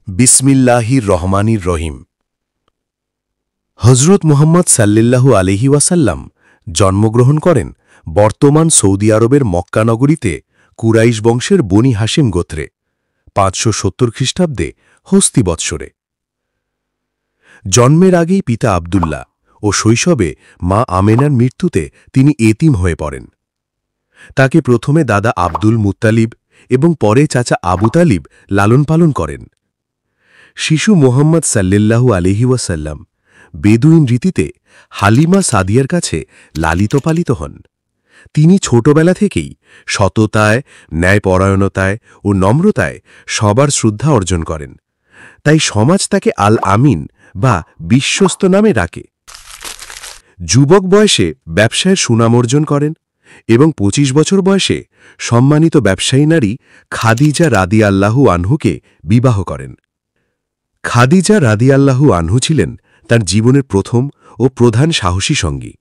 বিসমিল্লাহির রহমানির রহিম। হজরত মুহাম্মদ সাল্লাল্লাহু আলাইহি ওয়াসাল্লাম জন্মগ্রহণ করেন বর্তমান সৌদি আরবের মক্কা নগরীতে কুরাইশ বংশের বনি হাশিম গোত্রে ৫৭০ খ্রিস্টাব্দে হস্তি বৎসরে। জন্মের আগেই পিতা আবদুল্লাহ ও শৈশবে মা আমেনার মৃত্যুতে তিনি এতিম হয়ে পড়েন। তাকে প্রথমে দাদা আব্দুল মুত্তালিব এবং পরে চাচা আবু তালিব লালন পালন করেন। শিশু মোহাম্মদ সাল্লাল্লাহু আলাইহি ওয়াসাল্লাম বেদুইন রীতিতে হালিমা সাদিয়ার কাছে লালিত পালিত হন। তিনি ছোটবেলা থেকেই সততায়, ন্যায়পরায়ণতায় ও নম্রতায় সবার শ্রদ্ধা অর্জন করেন, তাই সমাজ তাকে আল আমিন বা বিশ্বস্ত নামে ডাকে। যুবক বয়সে ব্যবসায়ের সুনাম অর্জন করেন এবং ২৫ বছর বয়সে সম্মানিত ব্যবসায়ী নারী খাদিজা রাদিয়াল্লাহু আনহুকে বিবাহ করেন। খাদিজা রাদিয়াল্লাহু আনহু ছিলেন তার জীবনের প্রথম ও প্রধান সাহসী সঙ্গী,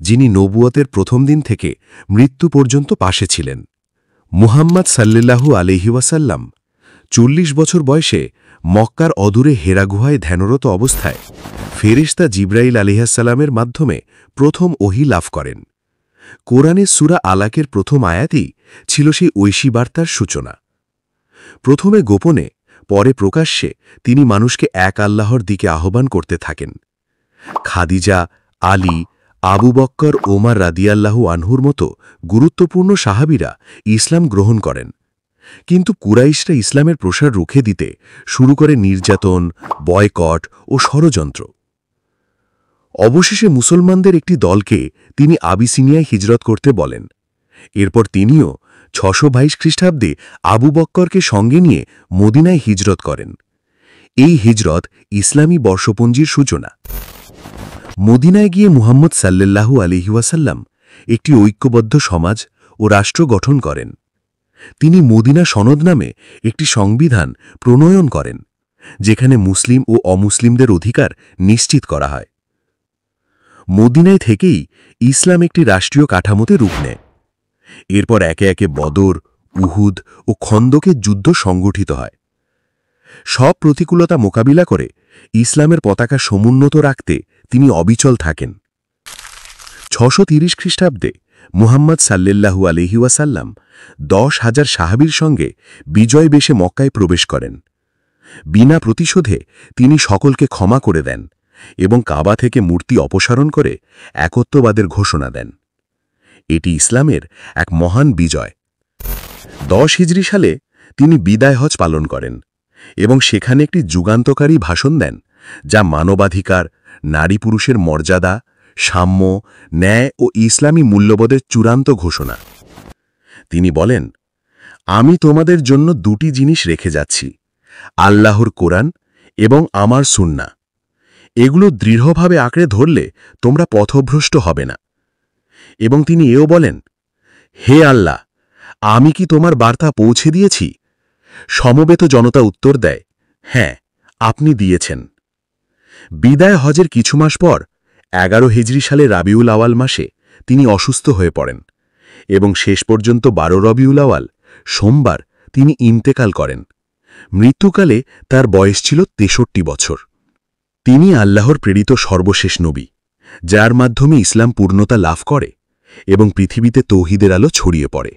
যিনি নবুয়তের প্রথম দিন থেকে মৃত্যু পর্যন্ত পাশে ছিলেন। মুহাম্মদ সাল্লাল্লাহু আলাইহি ওয়াসাল্লাম ৪০ বছর বয়সে মক্কার অদূরে হেরা গুহায় ধ্যানরত অবস্থায় ফেরেশতা জিবরাইল আলাইহিসসালামের মাধ্যমে প্রথম ওহী লাভ করেন। কোরআনের সূরা আলাকের প্রথম আয়াতই ছিল সেই ঐশী বার্তার সূচনা। প্রথমে গোপনে, পরে প্রকাশ্যে তিনি মানুষকে এক আল্লাহর দিকে আহ্বান করতে থাকেন। খাদিজা, আলী, আবু বক্কর, ওমর রাদিয়াল্লাহু আনহুর মতো গুরুত্বপূর্ণ সাহাবীরা ইসলাম গ্রহণ করেন, কিন্তু কুরাইশরা ইসলামের প্রসার রুখে দিতে শুরু করে নির্যাতন, বয়কট ও ষড়যন্ত্র। অবশেষে মুসলমানদের একটি দলকে তিনি আবিসিনিয়ায় হিজরত করতে বলেন। এরপর তিনিও ৬২২ খ্রিস্টাব্দে আবু বক্করকে সঙ্গে নিয়ে মদিনায় হিজরত করেন। এই হিজরত ইসলামী বর্ষপঞ্জির সূচনা। মদিনায় গিয়ে মুহাম্মদ সাল্লাল্লাহু আলাইহি ওয়াসাল্লাম একটি ঐক্যবদ্ধ সমাজ ও রাষ্ট্র গঠন করেন। তিনি মদিনা সনদ নামে একটি সংবিধান প্রণয়ন করেন, যেখানে মুসলিম ও অমুসলিমদের অধিকার নিশ্চিত করা হয়। মদিনায় থেকেই ইসলাম একটি রাষ্ট্রীয় কাঠামোতে রূপ নেয়। এরপর একে একে বদর, উহুদ ও খন্দকের যুদ্ধ সংগঠিত হয়। সব প্রতিকূলতা মোকাবিলা করে ইসলামের পতাকা সমুন্নত রাখতে তিনি অবিচল থাকেন। ৬৩০ খ্রিস্টাব্দে মুহাম্মদ সাল্লাল্লাহু আলাইহি ওয়াসাল্লাম ১০,০০০ সাহাবীর সঙ্গে বিজয় বেশে মক্কায় প্রবেশ করেন। বিনা প্রতিশোধে তিনি সকলকে ক্ষমা করে দেন এবং কাবা থেকে মূর্তি অপসারণ করে একত্ববাদের ঘোষণা দেন। এটি ইসলামের এক মহান বিজয়। ১০ হিজরি সালে তিনি বিদায় হজ পালন করেন এবং সেখানে একটি যুগান্তকারী ভাষণ দেন, যা মানবাধিকার, নারী পুরুষের মর্যাদা, সাম্য, ন্যায় ও ইসলামী মূল্যবোধের চূড়ান্ত ঘোষণা। তিনি বলেন, আমি তোমাদের জন্য দুটি জিনিস রেখে যাচ্ছি, আল্লাহর কোরআন এবং আমার সুন্নাহ। এগুলো দৃঢ়ভাবে আঁকড়ে ধরলে তোমরা পথভ্রষ্ট হবে না। এবং তিনি এও বলেন, হে আল্লাহ, আমি কি তোমার বার্তা পৌঁছে দিয়েছি? সমবেত জনতা উত্তর দেয়, হ্যাঁ, আপনি দিয়েছেন। বিদায় হজের কিছু মাস পর ১১ হিজরি সালে রাবিউল আওয়াল মাসে তিনি অসুস্থ হয়ে পড়েন এবং শেষ পর্যন্ত ১২ রবিউল আওয়াল সোমবার তিনি ইন্তেকাল করেন। মৃত্যুকালে তার বয়স ছিল ৬৩ বছর। তিনি আল্লাহর প্রেরিত সর্বশেষ নবী, যার মাধ্যমে ইসলাম পূর্ণতা লাভ করে এবং পৃথিবীতে তৌহিদের আলো ছড়িয়ে পড়ে।